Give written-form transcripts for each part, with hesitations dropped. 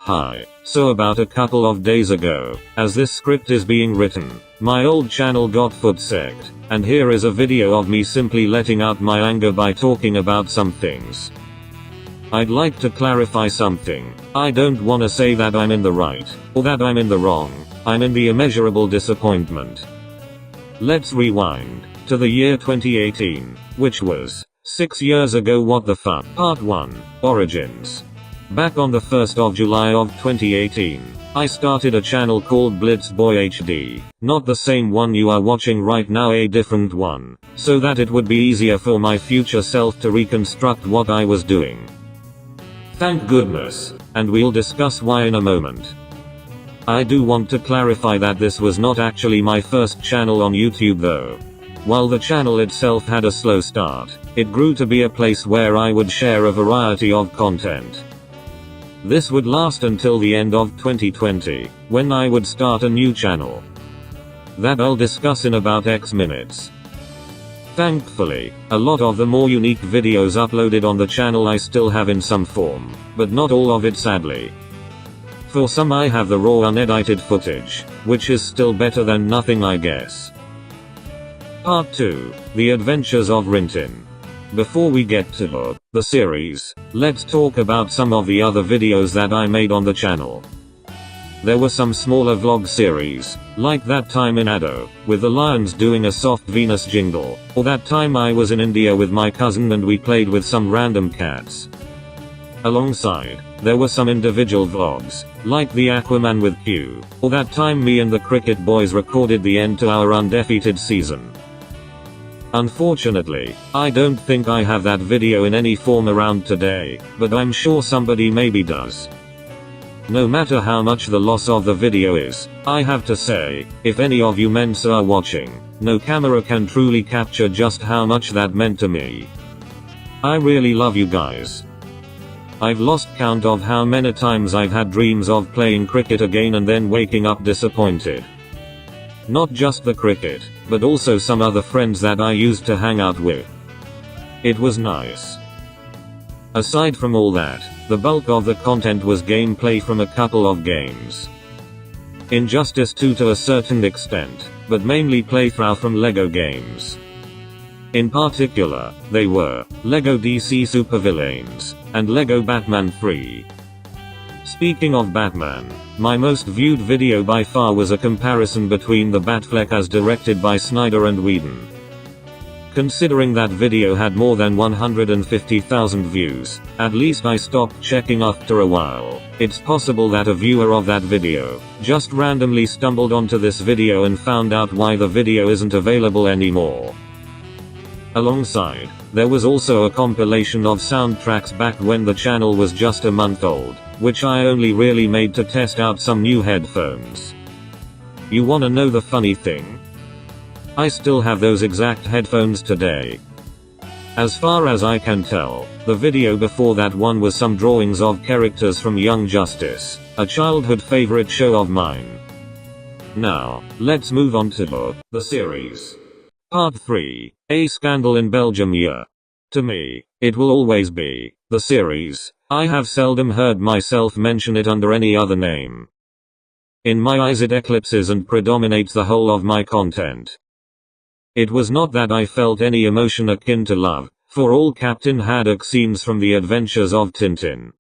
Hi. So about a couple of days ago, as this script is being written, my old channel got footsegged, and here is a video of me simply letting out my anger by talking about some things. I'd like to clarify something. I don't wanna say that I'm in the right, or that I'm in the wrong. I'm in the immeasurable disappointment. Let's rewind to the year 2018, which was 6 years ago. What the fuck? Part 1, Origins. Back on the 1st of July of 2018, I started a channel called Blitzboy HD, not the same one you are watching right now, a different one, so that it would be easier for my future self to reconstruct what I was doing. Thank goodness, and we'll discuss why in a moment. I do want to clarify that this was not actually my first channel on YouTube though. While the channel itself had a slow start, it grew to be a place where I would share a variety of content. This would last until the end of 2020, when I would start a new channel. That I'll discuss in about X minutes. Thankfully, a lot of the more unique videos uploaded on the channel I still have in some form, but not all of it sadly. For some I have the raw unedited footage, which is still better than nothing I guess. Part 2, The Adventures of Rant. Before we get to the series, let's talk about some of the other videos that I made on the channel. There were some smaller vlog series, like that time in Ado, with the lions doing a soft Venus jingle, or that time I was in India with my cousin and we played with some random cats. Alongside, there were some individual vlogs, like the Aquaman with Q, or that time me and the Cricket Boys recorded the end to our undefeated season. Unfortunately, I don't think I have that video in any form around today, but I'm sure somebody maybe does. No matter how much the loss of the video is, I have to say, if any of you mens are watching, no camera can truly capture just how much that meant to me. I really love you guys. I've lost count of how many times I've had dreams of playing cricket again and then waking up disappointed. Not just the cricket, but also some other friends that I used to hang out with. It was nice. Aside from all that, the bulk of the content was gameplay from a couple of games. Injustice 2 to a certain extent, but mainly playthrough from LEGO games. In particular, they were LEGO DC Supervillains, and LEGO Batman 3. Speaking of Batman, my most viewed video by far was a comparison between the Batfleck as directed by Snyder and Whedon. Considering that video had more than 150,000 views, at least I stopped checking after a while. It's possible that a viewer of that video just randomly stumbled onto this video and found out why the video isn't available anymore. Alongside, there was also a compilation of soundtracks back when the channel was just a month old, which I only really made to test out some new headphones. You wanna know the funny thing? I still have those exact headphones today. As far as I can tell, the video before that one was some drawings of characters from Young Justice, a childhood favorite show of mine. Now, let's move on to the series. Part 3, A Scandal in Belgium year. To me, it will always be the series. I have seldom heard myself mention it under any other name. In my eyes it eclipses and predominates the whole of my content. It was not that I felt any emotion akin to love for all Captain Haddock scenes from the Adventures of Tintin.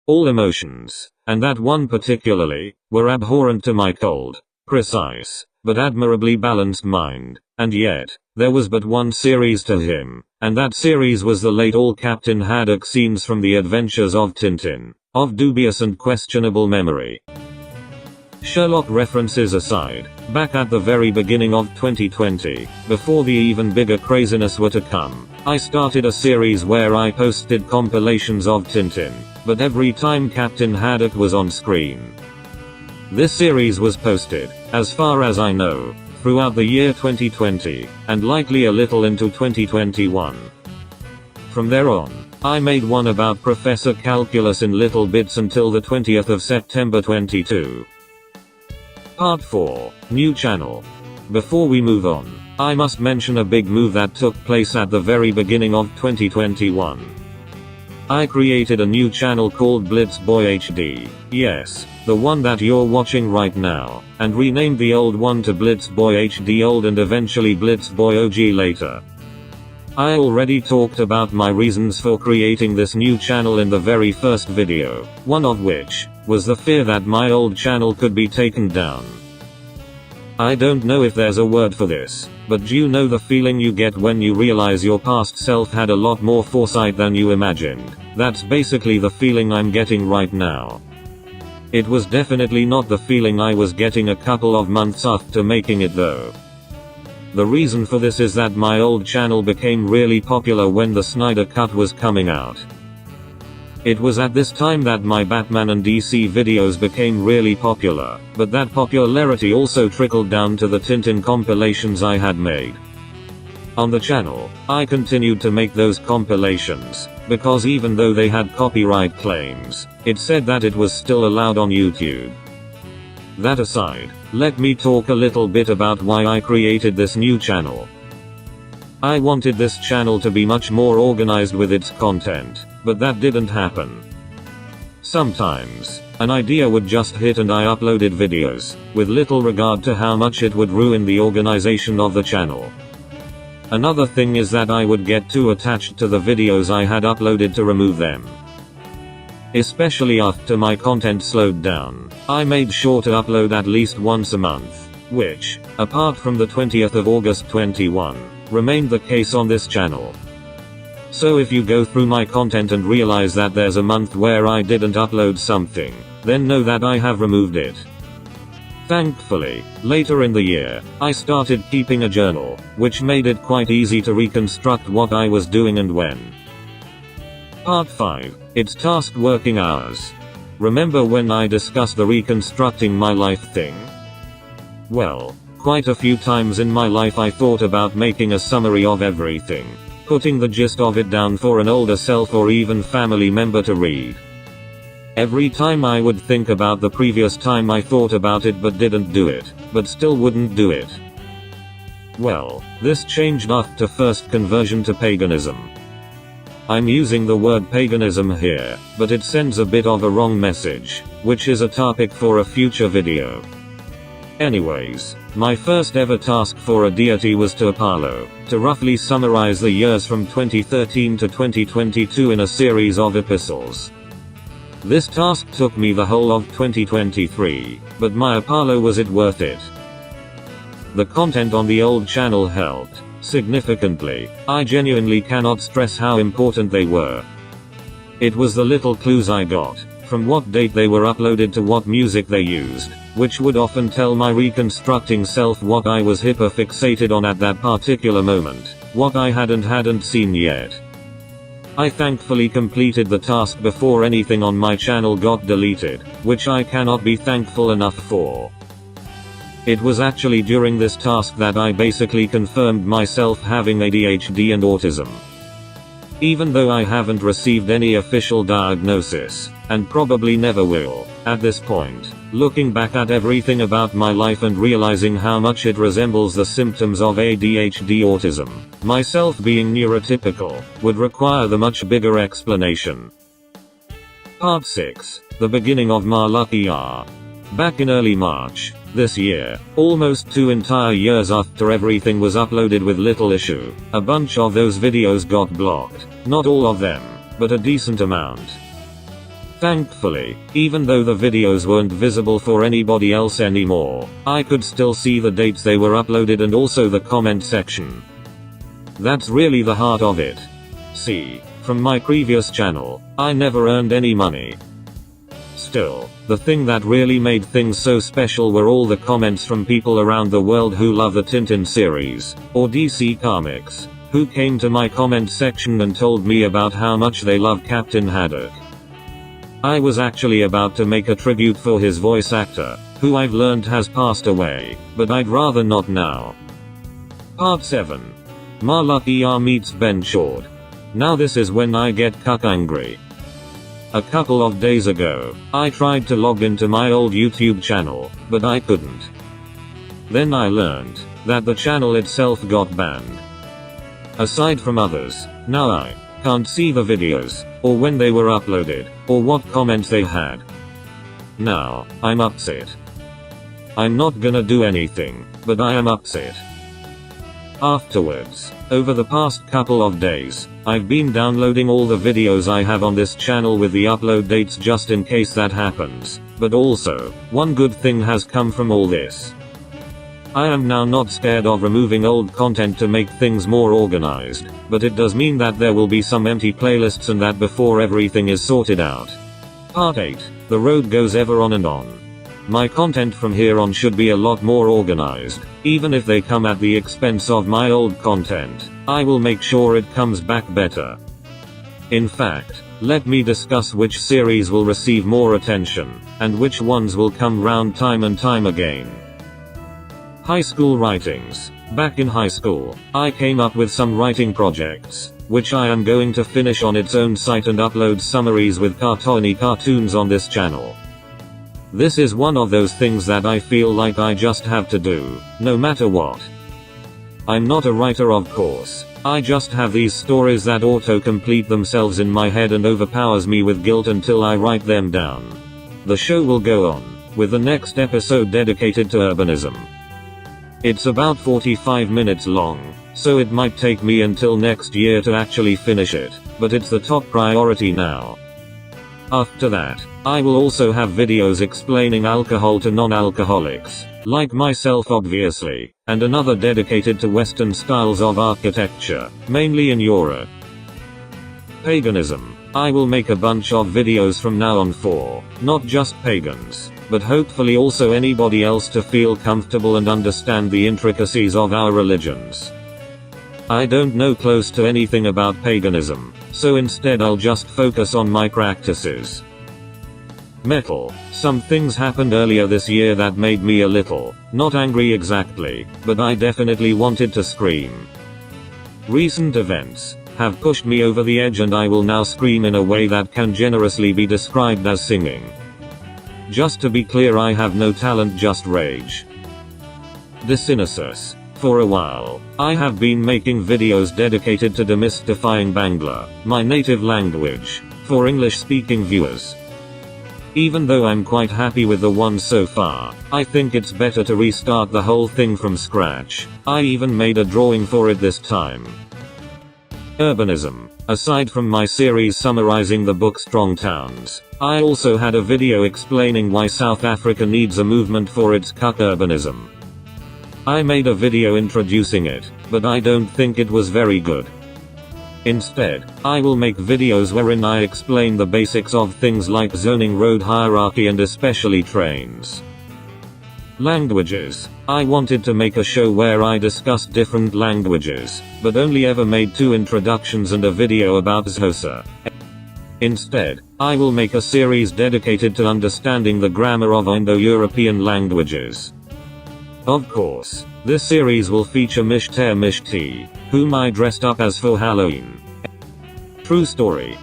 All emotions, and that one particularly, were abhorrent to my cold, precise, but admirably balanced mind, and yet, there was but one series to him, and that series was the late all Captain Haddock scenes from the Adventures of Tintin, of dubious and questionable memory. Sherlock references aside, back at the very beginning of 2020, before the even bigger craziness were to come, I started a series where I posted compilations of Tintin, but every time Captain Haddock was on screen. This series was posted, as far as I know, throughout the year 2020, and likely a little into 2021. From there on, I made one about Professor Calculus in little bits until the 20th of September 22. Part 4, New Channel. Before we move on, I must mention a big move that took place at the very beginning of 2021. I created a new channel called Blitz Boy HD, yes, the one that you're watching right now, and renamed the old one to Blitz Boy HD Old and eventually Blitz Boy OG later. I already talked about my reasons for creating this new channel in the very first video, one of which was the fear that my old channel could be taken down. I don't know if there's a word for this, but do you know the feeling you get when you realize your past self had a lot more foresight than you imagined? That's basically the feeling I'm getting right now. It was definitely not the feeling I was getting a couple of months after making it though. The reason for this is that my old channel became really popular when the Snyder Cut was coming out. It was at this time that my Batman and DC videos became really popular, but that popularity also trickled down to the Tintin compilations I had made. On the channel, I continued to make those compilations, because even though they had copyright claims, it said that it was still allowed on YouTube. That aside, let me talk a little bit about why I created this new channel. I wanted this channel to be much more organized with its content, but that didn't happen. Sometimes, an idea would just hit and I uploaded videos, with little regard to how much it would ruin the organization of the channel. Another thing is that I would get too attached to the videos I had uploaded to remove them. Especially after my content slowed down, I made sure to upload at least once a month, which, apart from the 20th of August 21, remained the case on this channel. So if you go through my content and realize that there's a month where I didn't upload something, then know that I have removed it. Thankfully, later in the year, I started keeping a journal, which made it quite easy to reconstruct what I was doing and when. Part 5. It's task working hours. Remember when I discussed the reconstructing my life thing? Well, quite a few times in my life I thought about making a summary of everything, putting the gist of it down for an older self or even family member to read. Every time I would think about the previous time I thought about it but didn't do it, but still wouldn't do it. Well, this changed after first conversion to paganism. I'm using the word paganism here, but it sends a bit of a wrong message, which is a topic for a future video. Anyways, my first ever task for a deity was to Apollo, to roughly summarize the years from 2013 to 2022 in a series of epistles. This task took me the whole of 2023, but my Apollo, was it worth it? The content on the old channel helped significantly. I genuinely cannot stress how important they were. It was the little clues I got, from what date they were uploaded to what music they used, which would often tell my reconstructing self what I was hyper-fixated on at that particular moment, what I hadn't seen yet. I thankfully completed the task before anything on my channel got deleted, which I cannot be thankful enough for. It was actually during this task that I basically confirmed myself having ADHD and autism. Even though I haven't received any official diagnosis, and probably never will, at this point, looking back at everything about my life and realizing how much it resembles the symptoms of ADHD autism, myself being neurotypical, would require the much bigger explanation. Part 6. The beginning of my lucky year. Back in early March, this year, almost 2 entire years after everything was uploaded with little issue, a bunch of those videos got blocked. Not all of them, but a decent amount. Thankfully, even though the videos weren't visible for anybody else anymore, I could still see the dates they were uploaded and also the comment section. That's really the heart of it. See, from my previous channel, I never earned any money. Still, the thing that really made things so special were all the comments from people around the world who love the Tintin series, or DC Comics, who came to my comment section and told me about how much they love Captain Haddock. I was actually about to make a tribute for his voice actor, who I've learned has passed away, but I'd rather not now. Part 7. My lucky year meets Ben Short. Now this is when I get cuck angry. A couple of days ago, I tried to log into my old YouTube channel, but I couldn't. Then I learned that the channel itself got banned. Aside from others, now I can't see the videos, or when they were uploaded, or what comments they had. Now, I'm upset. I'm not gonna do anything, but I am upset. Afterwards, over the past couple of days, I've been downloading all the videos I have on this channel with the upload dates just in case that happens, but also, one good thing has come from all this. I am now not scared of removing old content to make things more organized, but it does mean that there will be some empty playlists and that before everything is sorted out. Part 8. The road goes ever on and on. My content from here on should be a lot more organized, even if they come at the expense of my old content. I will make sure it comes back better. In fact, let me discuss which series will receive more attention, and which ones will come round time and time again. High school writings. Back in high school, I came up with some writing projects, which I am going to finish on its own site and upload summaries with cartoony cartoons on this channel. This is one of those things that I feel like I just have to do, no matter what. I'm not a writer, of course. I just have these stories that auto-complete themselves in my head and overpowers me with guilt until I write them down. The show will go on, with the next episode dedicated to urbanism. It's about 45 minutes long, so it might take me until next year to actually finish it, but it's the top priority now. After that, I will also have videos explaining alcohol to non-alcoholics, like myself obviously, and another dedicated to Western styles of architecture, mainly in Europe. Paganism. I will make a bunch of videos from now on for, not just pagans, but hopefully also anybody else to feel comfortable and understand the intricacies of our religions. I don't know close to anything about paganism, so instead I'll just focus on my practices. Metal. Some things happened earlier this year that made me a little, not angry exactly, but I definitely wanted to scream. Recent events have pushed me over the edge and I will now scream in a way that can generously be described as singing. Just to be clear, I have no talent, just rage. Desynesis. For a while, I have been making videos dedicated to demystifying Bangla, my native language, for English-speaking viewers. Even though I'm quite happy with the ones so far, I think it's better to restart the whole thing from scratch. I even made a drawing for it this time. Urbanism. Aside from my series summarizing the book Strong Towns, I also had a video explaining why South Africa needs a movement for its cuck urbanism. I made a video introducing it, but I don't think it was very good. Instead, I will make videos wherein I explain the basics of things like zoning, road hierarchy, and especially trains. Languages. I wanted to make a show where I discussed different languages, but only ever made 2 introductions and a video about Xhosa. Instead, I will make a series dedicated to understanding the grammar of Indo-European languages. Of course, this series will feature Mishter Mishti, whom I dressed up as for Halloween. True story.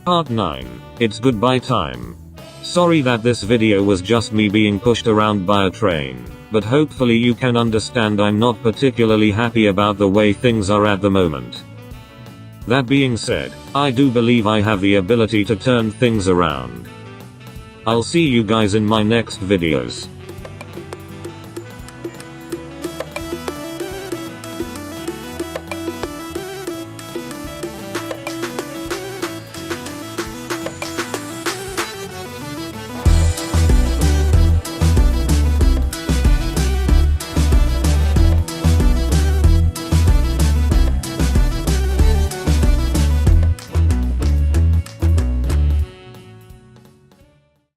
Part 9. It's goodbye time. Sorry that this video was just me being pushed around by a train, but hopefully you can understand I'm not particularly happy about the way things are at the moment. That being said, I do believe I have the ability to turn things around. I'll see you guys in my next videos.